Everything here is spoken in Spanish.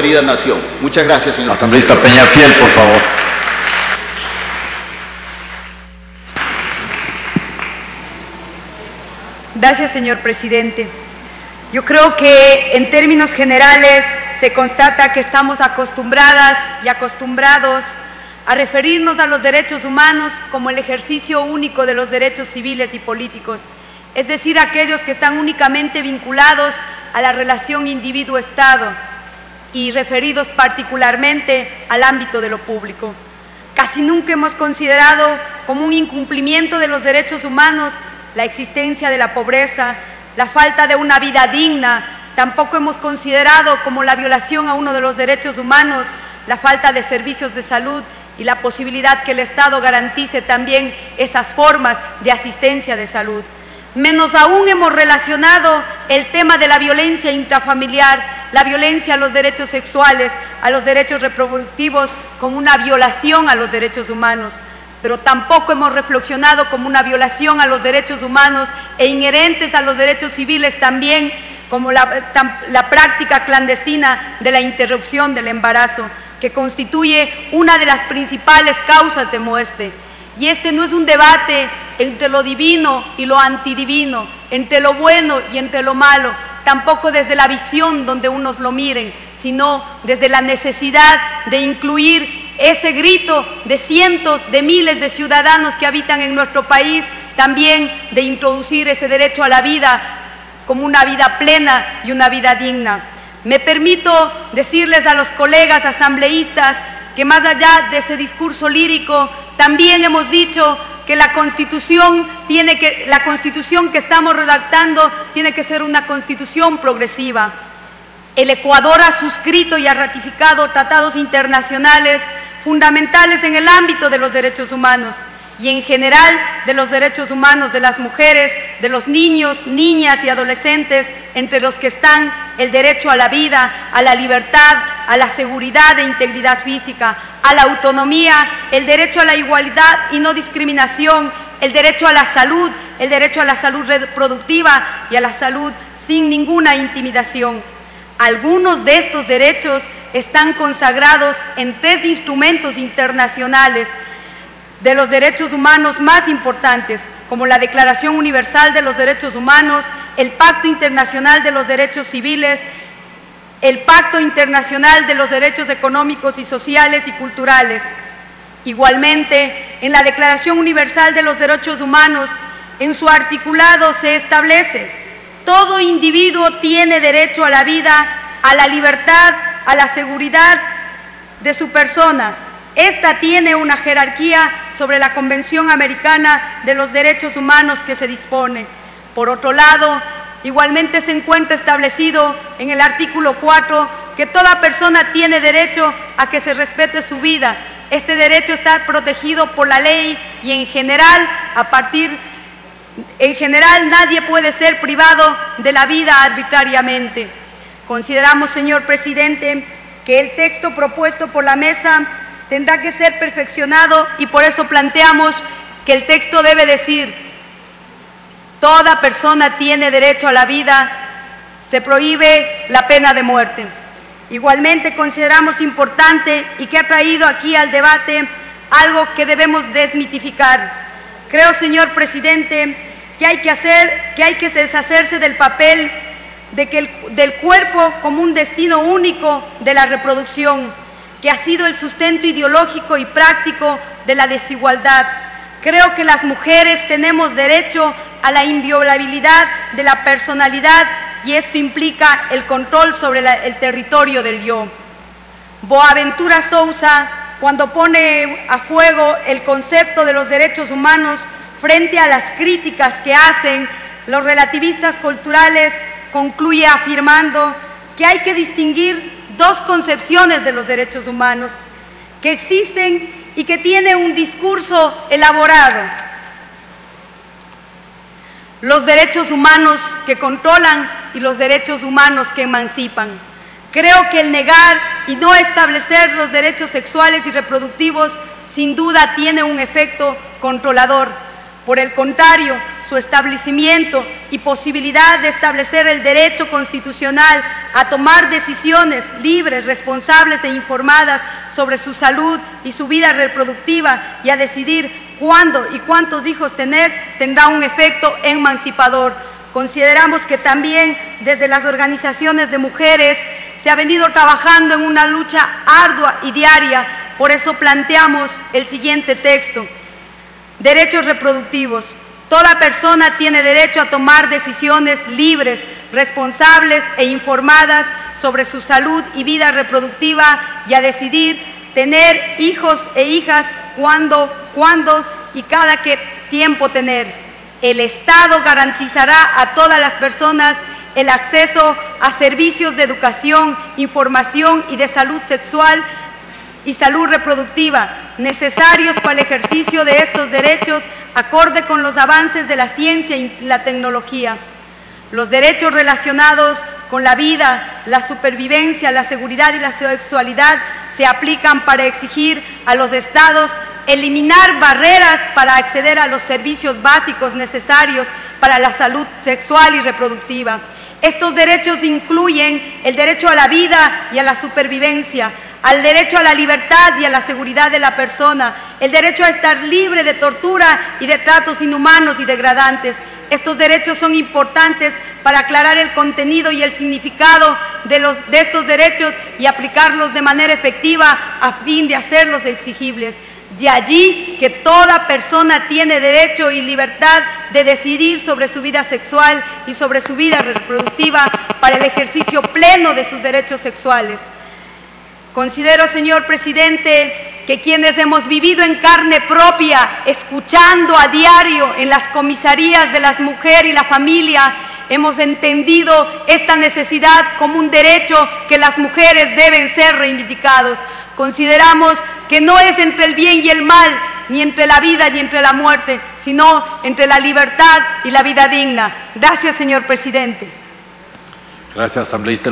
querida nación. Muchas gracias, señor Asambleísta Peñafiel, por favor. Gracias, señor presidente. Yo creo que en términos generales se constata que estamos acostumbradas y acostumbrados a referirnos a los derechos humanos como el ejercicio único de los derechos civiles y políticos, es decir, aquellos que están únicamente vinculados a la relación individuo-Estado y referidos particularmente al ámbito de lo público. Casi nunca hemos considerado como un incumplimiento de los derechos humanos la existencia de la pobreza, la falta de una vida digna. Tampoco hemos considerado como la violación a uno de los derechos humanos la falta de servicios de salud y la posibilidad que el Estado garantice también esas formas de asistencia de salud. Menos aún hemos relacionado el tema de la violencia intrafamiliar, la violencia a los derechos sexuales, a los derechos reproductivos, como una violación a los derechos humanos. Pero tampoco hemos reflexionado como una violación a los derechos humanos e inherentes a los derechos civiles también, como la práctica clandestina de la interrupción del embarazo, que constituye una de las principales causas de muerte. Y este no es un debate entre lo divino y lo antidivino, entre lo bueno y entre lo malo, tampoco desde la visión donde unos lo miren, sino desde la necesidad de incluir ese grito de cientos de miles de ciudadanos que habitan en nuestro país, también de introducir ese derecho a la vida como una vida plena y una vida digna. Me permito decirles a los colegas asambleístas que más allá de ese discurso lírico, también hemos dicho que la Constitución que estamos redactando tiene que ser una Constitución progresiva. El Ecuador ha suscrito y ha ratificado tratados internacionales fundamentales en el ámbito de los derechos humanos y en general de los derechos humanos de las mujeres, de los niños, niñas y adolescentes, entre los que están el derecho a la vida, a la libertad, a la seguridad e integridad física, a la autonomía, el derecho a la igualdad y no discriminación, el derecho a la salud reproductiva y a la salud sin ninguna intimidación. Algunos de estos derechos están consagrados en 3 instrumentos internacionales de los derechos humanos más importantes, como la Declaración Universal de los Derechos Humanos, el Pacto Internacional de los Derechos Civiles, el Pacto Internacional de los Derechos Económicos y Sociales y Culturales. Igualmente, en la Declaración Universal de los Derechos Humanos, en su articulado se establece: todo individuo tiene derecho a la vida, a la libertad, a la seguridad de su persona. Esta tiene una jerarquía sobre la Convención Americana de los Derechos Humanos que se dispone. Por otro lado, igualmente se encuentra establecido en el artículo 4 que toda persona tiene derecho a que se respete su vida. Este derecho está protegido por la ley y en general nadie puede ser privado de la vida arbitrariamente. Consideramos, señor presidente, que el texto propuesto por la mesa tendrá que ser perfeccionado y por eso planteamos que el texto debe decir: toda persona tiene derecho a la vida, se prohíbe la pena de muerte. Igualmente consideramos importante y que ha traído aquí al debate algo que debemos desmitificar. Creo, señor presidente, que hay que deshacerse del papel del cuerpo como un destino único de la reproducción, que ha sido el sustento ideológico y práctico de la desigualdad. Creo que las mujeres tenemos derecho a la inviolabilidad de la personalidad y esto implica el control sobre el territorio del yo. Boaventura Sousa, cuando pone a fuego el concepto de los derechos humanos frente a las críticas que hacen los relativistas culturales, concluye afirmando que hay que distinguir 2 concepciones de los derechos humanos que existen y que tienen un discurso elaborado: los derechos humanos que controlan y los derechos humanos que emancipan. Creo que el negar y no establecer los derechos sexuales y reproductivos sin duda tiene un efecto controlador. Por el contrario, su establecimiento y posibilidad de establecer el derecho constitucional a tomar decisiones libres, responsables e informadas sobre su salud y su vida reproductiva y a decidir cuándo y cuántos hijos tener, tendrá un efecto emancipador. Consideramos que también desde las organizaciones de mujeres se ha venido trabajando en una lucha ardua y diaria. Por eso planteamos el siguiente texto. Derechos reproductivos. Toda persona tiene derecho a tomar decisiones libres, responsables e informadas sobre su salud y vida reproductiva y a decidir tener hijos e hijas cuándo y cada qué tiempo tener. El Estado garantizará a todas las personas el acceso a servicios de educación, información y de salud sexual y salud reproductiva necesarios para el ejercicio de estos derechos acorde con los avances de la ciencia y la tecnología. Los derechos relacionados con la vida, la supervivencia, la seguridad y la sexualidad se aplican para exigir a los Estados eliminar barreras para acceder a los servicios básicos necesarios para la salud sexual y reproductiva. Estos derechos incluyen el derecho a la vida y a la supervivencia, al derecho a la libertad y a la seguridad de la persona, el derecho a estar libre de tortura y de tratos inhumanos y degradantes. Estos derechos son importantes para aclarar el contenido y el significado de estos derechos y aplicarlos de manera efectiva a fin de hacerlos exigibles. De allí que toda persona tiene derecho y libertad de decidir sobre su vida sexual y sobre su vida reproductiva para el ejercicio pleno de sus derechos sexuales. Considero, señor presidente, que quienes hemos vivido en carne propia, escuchando a diario en las comisarías de las mujeres y la familia, hemos entendido esta necesidad como un derecho que las mujeres deben ser reivindicados. Consideramos que no es entre el bien y el mal, ni entre la vida ni entre la muerte, sino entre la libertad y la vida digna. Gracias, señor presidente. Gracias, asambleísta.